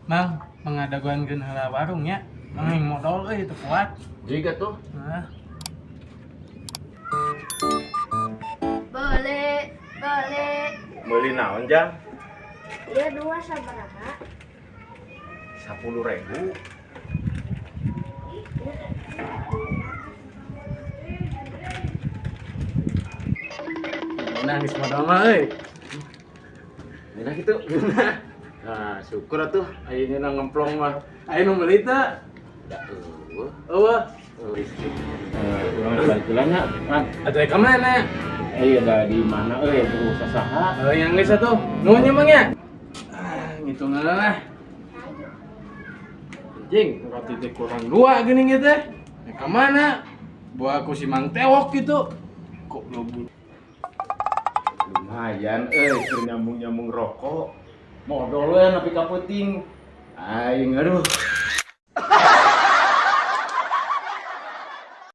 Mang, mengadaguan heula warung ya. Mang yang modal itu kuat. Juga tuh. Nah, Boleh, boleh. Beli naon jang? Iya dua sabaraha. 10.000. nangis modal mah euy. Enak itu. Nah, syukur atuh ayeuna na ngemplong mah. Aya nu meuli teh? Da eueuh. Eueuh. Urang balik nya, kan. Atuh ka mana? Da di mana terus saha? Yang geus atuh. Nuhun nya Mang ya. Ngitung lah. Anjing, roti teh kurang 2 geuning ieu teh. Ka mana? Buah aku si Mang Tewok gitu. Kok belum Lumayan keur nyambung-nyambung rokok. Modal we nepi ka peuting. Aing aduh.